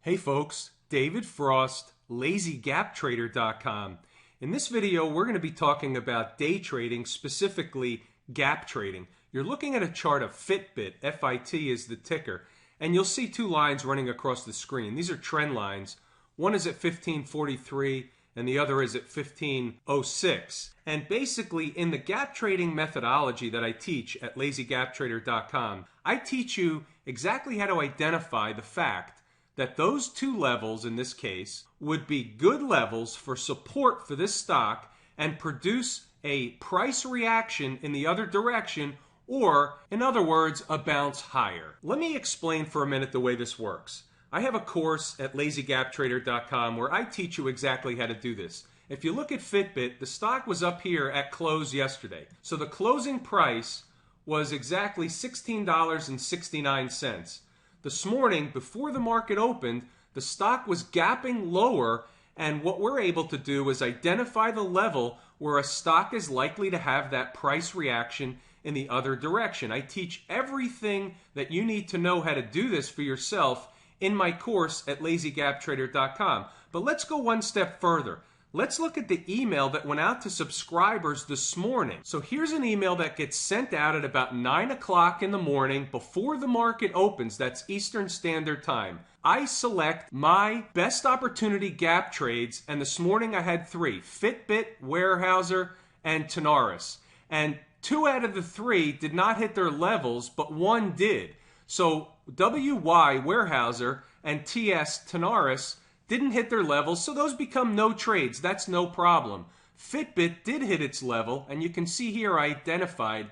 Hey folks, David Frost, LazyGapTrader.com. In this video, we're going to be talking about day trading, specifically gap trading. You're looking at a chart of Fitbit, F-I-T is the ticker, and you'll see two lines running across the screen. These are trend lines. One is at 1543 and the other is at 1506. And basically, in the gap trading methodology that I teach at LazyGapTrader.com, I teach you exactly how to identify the fact that those two levels in this case would be good levels for support for this stock and produce a price reaction in the other direction, or in other words, a bounce higher. Let me explain for a minute the way this works. I have a course at LazyGapTrader.com where I teach you exactly how to do this. If you look at Fitbit, the stock was up here at close yesterday. So the closing price was exactly $16.69. This morning, before the market opened, the stock was gapping lower, and what we're able to do is identify the level where a stock is likely to have that price reaction in the other direction. I teach everything that you need to know how to do this for yourself in my course at LazyGapTrader.com. But let's go one step further. Let's look at the email that went out to subscribers this morning. So here's an email that gets sent out at about 9 o'clock in the morning before the market opens. That's Eastern Standard Time. I select my best opportunity gap trades, and this morning I had three: Fitbit, Weyerhaeuser, and Tenaris. And two out of the three did not hit their levels, but one did. So WY, Weyerhaeuser, and TS, Tenaris, didn't hit their levels, so those become no trades. That's no problem. Fitbit did hit its level, and you can see here I identified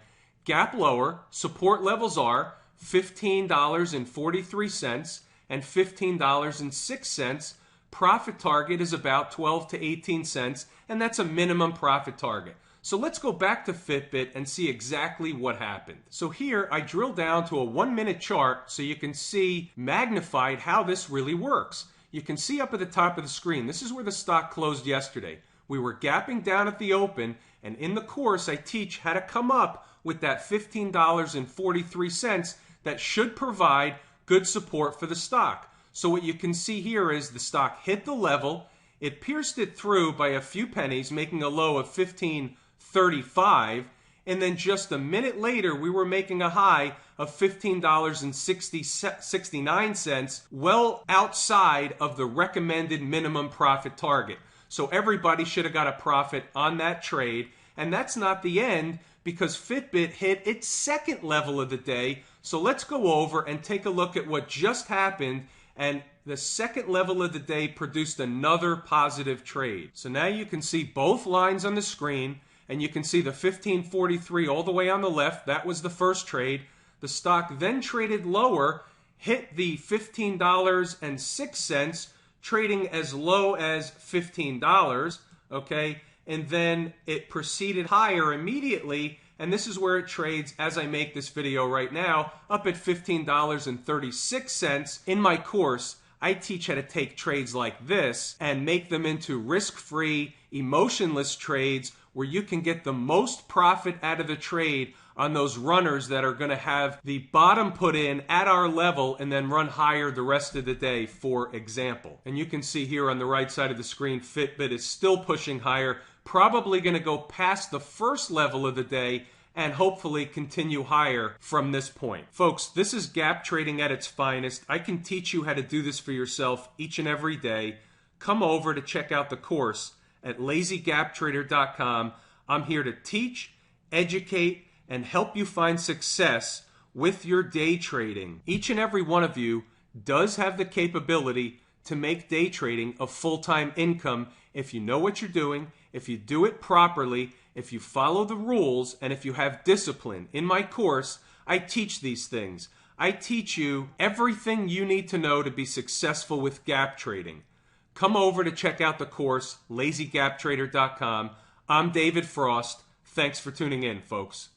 gap lower. Support levels are $15.43 and $15.06. Profit target is about 12 to 18 cents, and that's a minimum profit target. So let's go back to Fitbit and see exactly what happened. So here I drill down to a 1-minute chart so you can see magnified how this really works. You can see up at the top of the screen, this is where the stock closed yesterday. We were gapping down at the open, and in the course I teach how to come up with that $15.43 that should provide good support for the stock. So what you can see here is the stock hit the level, it pierced it through by a few pennies, making a low of $15.35, and then just a minute later we were making a high of $15.69, well outside of the recommended minimum profit target. So everybody should have got a profit on that trade. And that's not the end, because Fitbit hit its second level of the day. So let's go over and take a look at what just happened. And the second level of the day produced another positive trade. So now you can see both lines on the screen, and you can see the 1543 all the way on the left. That was the first trade. The stock then traded lower, hit the $15.06, trading as low as $15, okay? And then it proceeded higher immediately, and this is where it trades as I make this video right now, up at $15.36. In my course, I teach how to take trades like this and make them into risk-free, emotionless trades where you can get the most profit out of the trade on those runners that are going to have the bottom put in at our level and then run higher the rest of the day, for example. And you can see here on the right side of the screen, Fitbit is still pushing higher, probably going to go past the first level of the day and hopefully continue higher from this point. Folks, this is gap trading at its finest. I can teach you how to do this for yourself each and every day. Come over to check out the course at LazyGapTrader.com. I'm here to teach, educate, and help you find success with your day trading. Each and every one of you does have the capability to make day trading a full-time income if you know what you're doing, if you do it properly, if you follow the rules, and if you have discipline. In my course, I teach these things. I teach you everything you need to know to be successful with gap trading. Come over to check out the course, LazyGapTrader.com. I'm David Frost. Thanks for tuning in, folks.